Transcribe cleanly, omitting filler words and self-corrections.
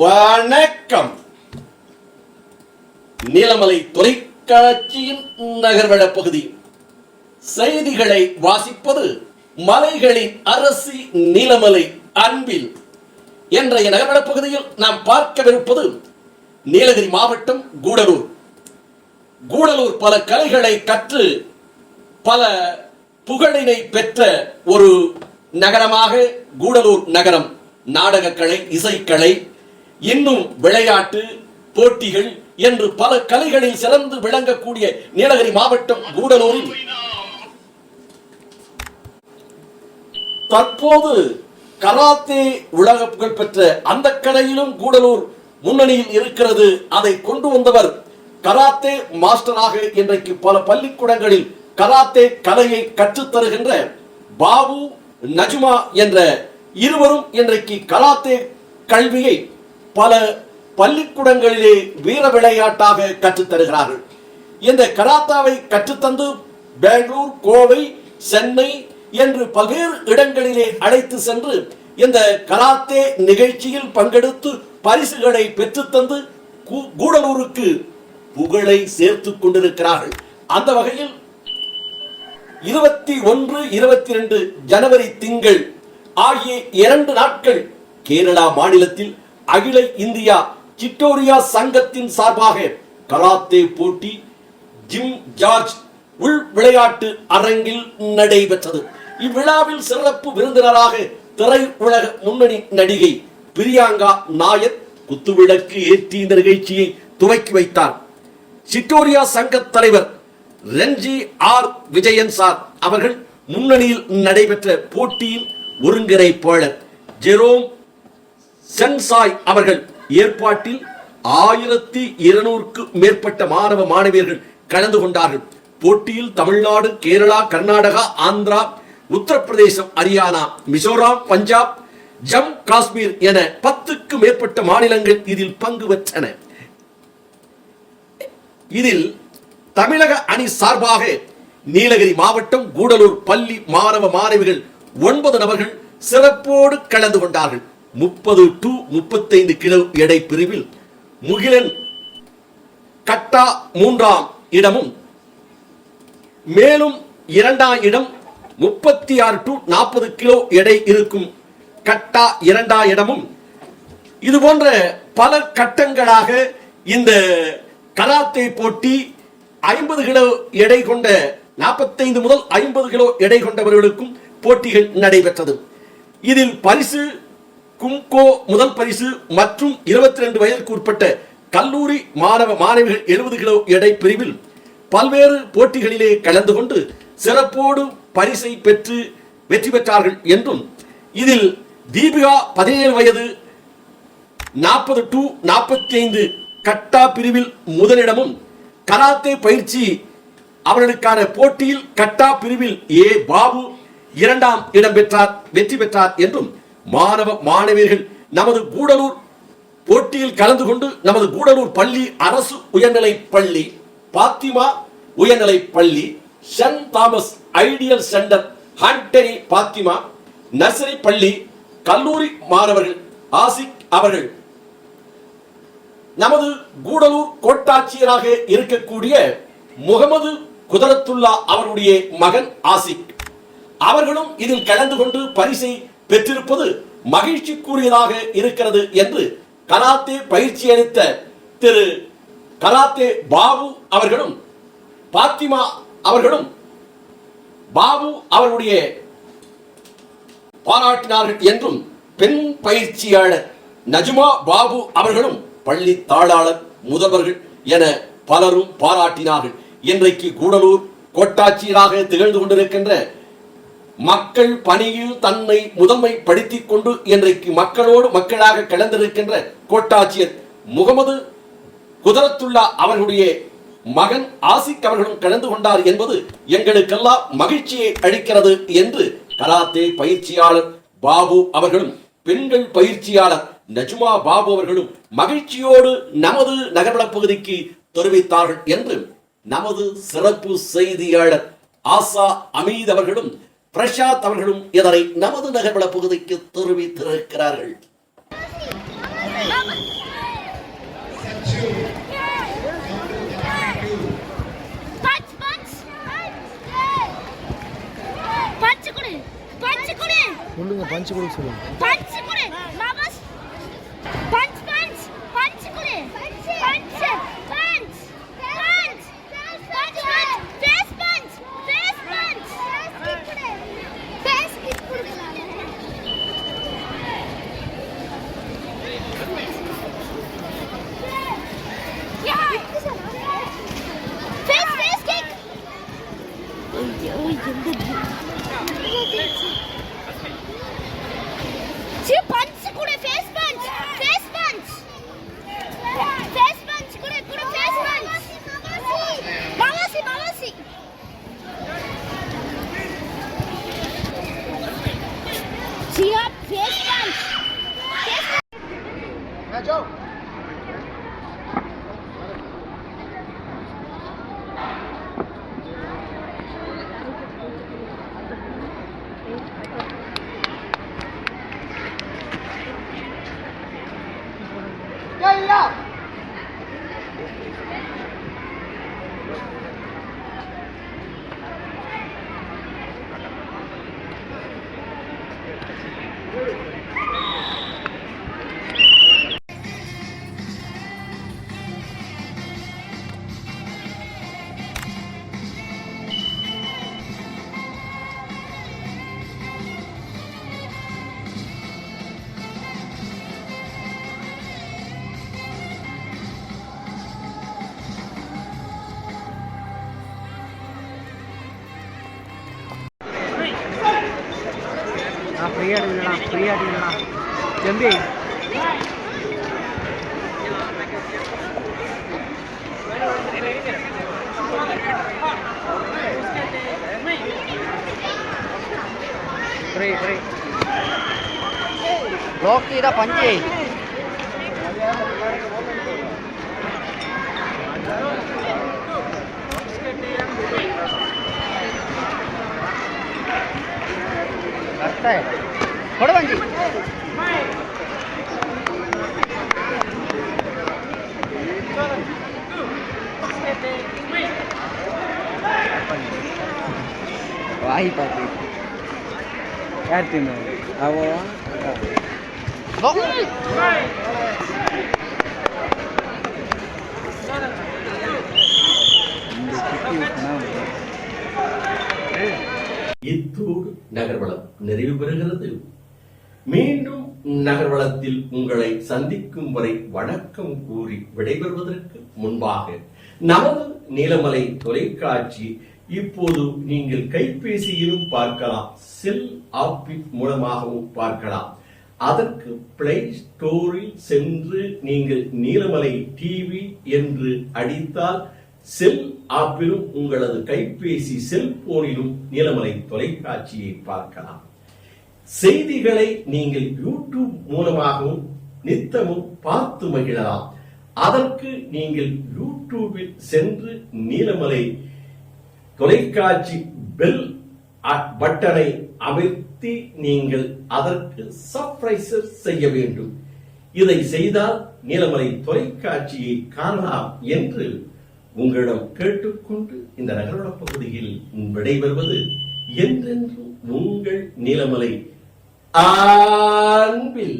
வணக்கம். நீலமலை தொலைக்காட்சியின் நகர்வட பகுதி செய்திகளை வாசிப்பது மலைகளின் அரசி நீலமலை அன்பில். இன்றைய நகர்வட பகுதியில் நாம் பார்க்கவிருப்பது நீலகிரி மாவட்டம் கூடலூர். கூடலூர் பல கலைகளை கற்று பல புகழினை பெற்ற ஒரு நகரமாக கூடலூர் நகரம். நாடகக்கலை, இசைக்கலை, இன்னும் விளையாட்டு போட்டிகள் என்று பல கலைகளில் சிறந்து விளங்கக்கூடிய நீலகிரி மாவட்டம் கூடலூரில் தற்போது கராத்தே உலக புகழ் பெற்ற அந்த கலையிலும் கூடலூர் முன்னணியில் இருக்கிறது. அதை கொண்டு வந்தவர் கராத்தே மாஸ்டராக இன்றைக்கு பல பள்ளிக்கூடங்களில் கராத்தே கலையை கற்றுத்தருகின்ற பாபு, நஜுமா என்ற இருவரும் இன்றைக்கு கராத்தே கல்வியை பல பள்ளிக்கூடங்களிலே வீர விளையாட்டாக கற்றுத்தருகிறார்கள். இந்த கராத்தாவை கற்றுத்தந்து பெங்களூர், கோவை, சென்னை என்று பல்வேறு இடங்களிலே அழைத்து சென்று இந்த கராத்தே நிகழ்ச்சியில் பங்கெடுத்து பரிசுகளை பெற்றுத்தந்து கூடலூருக்கு புகழை சேர்த்துக் கொண்டிருக்கிறார்கள். அந்த வகையில் 21, 22 ஜனவரி திங்கள் ஆகிய 2 நாட்கள் கேரளா மாநிலத்தில் அகில இந்தியா சிட்டோரியா சங்கத்தின் சார்பாக கராத்தே போட்டி ஜிம் ஜார்ஜ் உள் விளையாட்டு அரங்கில் நடைபெற்றது. இவ்விழாவில் சிறப்பு விருந்தினராக திரை உலக முன்னணி நடிகை பிரியங்கா நாயர் குத்துவிளக்கு ஏற்றி இந்த நிகழ்ச்சியை துவக்கி வைத்தார். சிட்டோரியா சங்க தலைவர் ரஞ்சி ஆர் விஜயன் சார் அவர்கள் முன்னணியில் நடைபெற்ற போட்டியில் ஒருங்கிணைப்பாளர் ஜெரோம் சென்சாய் அவர்கள் ஏற்பாட்டில் 1200க்கும் மேற்பட்ட மாணவ மாணவியர்கள் கலந்து கொண்டார்கள். போட்டியில் தமிழ்நாடு, கேரளா, கர்நாடகா, ஆந்திரா, உத்தரப்பிரதேசம், ஹரியானா, மிசோராம், பஞ்சாப், ஜம்மு காஷ்மீர் என 10க்கும் மேற்பட்ட மாநிலங்கள் இதில் பங்கு பெற்றன. இதில் தமிழக அணி சார்பாக நீலகிரி மாவட்டம் கூடலூர் பள்ளி மாணவ மாணவிகள் 9 நபர்கள் சிறப்போடு கலந்து கொண்டார்கள். 30 to 35 கிலோ எடை பிரிவில் முகிலன் கட்டா 3ஆம் இடமும், மேலும் 2ஆம் இடம் 36 to 40 கிலோ எடை இருக்கும் கட்டா 2ஆம் இடமும். இது போன்ற பல கட்டங்களாக இந்த கராத்தே போட்டி 50 கிலோ எடை கொண்ட 45 முதல் 50 கிலோ எடை கொண்டவர்களுக்கும் போட்டிகள் நடைபெற்றது. இதில் பரிசு கும்கோ முதல் பரிசு மற்றும் 22 வயதுக்கு உட்பட்ட கல்லூரி மாணவ மாணவிகள் 70 கிலோ எடை பிரிவில் பல்வேறு போட்டிகளிலே கலந்து கொண்டு சிறப்போடு பரிசை பெற்று வெற்றி பெற்றார்கள் என்றும், இதில் தீபிகா 17 வயது 40 to 45 கட்டா பிரிவில் முதலிடமும், கராத்தே பயிற்சி அவர்களுக்கான போட்டியில் கட்டா பிரிவில் ஏ பாபு 2ஆம் இடம் பெற்றார், வெற்றி பெற்றார் என்றும், மாணவ மாணவியர்கள் நமது கூடலூர் போட்டியில் கலந்து கொண்டு நமது கூடலூர் பள்ளி அரசு உயர்நிலை பள்ளி, பாத்திமா உயர்நிலை பள்ளி, சென்ட் தாமஸ் ஐடியல் சென்டர், ஹண்டரி பாத்திமா நர்சரி பள்ளி கல்லூரி மாணவர்கள் ஆசிக் அவர்கள், நமது கூடலூர் கோட்டாட்சியராக இருக்கக்கூடிய முகமது குதரத்துல்லா அவருடைய மகன் ஆசிக் அவர்களும் இதில் கலந்து கொண்டு பரிசை பெற்றிருப்பது மகிழ்ச்சிக்குரியதாக இருக்கிறது என்று கராத்தே பயிற்சி அளித்த திரு கராத்தே பாபு அவர்களும் பாத்திமா அவர்களும் பாபு அவருடைய பாராட்டினார்கள் என்றும், பெண் பயிற்சியாளர் நஜுமா பாபு அவர்களும் பள்ளி தாளாளர் முதல்வர்கள் என பலரும் பாராட்டினார்கள். இன்றைக்கு கூடலூர் கோட்டாட்சியராக திகழ்ந்து கொண்டிருக்கின்ற மக்கள் பணியில் தன்னை முதன்மை படுத்திக் கொண்டு இன்றைக்கு மக்களோடு மக்களாக கலந்திருக்கின்ற கோட்டாட்சியர் முகமது குதரத்துல்லா அவர்களுடைய மகன் ஆசிக் அவர்களும் கலந்து கொண்டார் என்பது எங்களுக்கெல்லாம் மகிழ்ச்சியை அளிக்கிறது என்று கராத்தே பயிற்சியாளர் பாபு அவர்களும் பெண்கள் பயிற்சியாளர் நஜுமா பாபு அவர்களும் மகிழ்ச்சியோடு நமது நகர்வள பகுதிக்கு தெரிவித்தார்கள் என்று நமது சிறப்பு செய்தியாளர் ஆசா அமீத் அவர்களும் பிரசாத் அவர்களும் இதனை நமது நகர்வள பகுதிக்கு தெரிவித்திருக்கிறார்கள். சொல்லுங்க பஞ்ச் கொடு சொல்லுங்க பஞ்ச் கொடு மாமாஸ் பஞ்ச் பஞ்ச் பஞ்ச் கொடு punch punch punch punch punch face punch face punch kick கொடு ஃபேஸ் கிக் கொடு ஃபேஸ் ஃபேஸ் கிக் ஓய் ஓய் पंच कुड़े face punch face punch face punch कुड़े कुड़े फेस पंच मावासी मावासी जिया फेस पंच मैं जाओ ஃப்ரீயா அடிக்கலாம் தம்பி ஃப்ரீ லோக்கிடா பஞ்சி करता है थोड़ा बंजी वाही पाती यार तीन अब இத்தோடு நகர்வளம் நிறைவு பெறுகிறது. மீண்டும் நகர்வளத்தில் உங்களை சந்திக்கும் வரை வணக்கம் கூறி விடைபெறுவதற்கு முன்பாக நமது நீலமலை தொலைக்காட்சி இப்போது நீங்கள் கைபேசியிலும் பார்க்கலாம், செல் ஆப்பின் மூலமாகவும் பார்க்கலாம். அதற்கு பிளே ஸ்டோரில் சென்று நீங்கள் நீலமலை டிவி என்று அடித்தால் செல் ஆப்பிலும் உங்களது கைபேசி செல்போனிலும் நீலமலை தொலைக்காட்சியை பார்க்கலாம். செய்திகளை நீங்கள் யூடியூப் மூலமாகவும் நித்தமும் பார்த்து மகிழலாம். அதற்கு நீங்கள் யூடியூபில் சென்று நீலமலை தொலைக்காட்சி பெல் பட்டனை அமர்த்தி நீங்கள் அதற்கு சப்ஸ்கிரைப் செய்ய வேண்டும். இதை செய்தால் நீலமலை தொலைக்காட்சியை காணலாம் என்று உங்களிடம் கேட்டுக்கொண்டு இந்த நகர்வள பகுதியில் விடைபெறுவது என்றென்றும் உங்கள் நீலமலை அன்பில்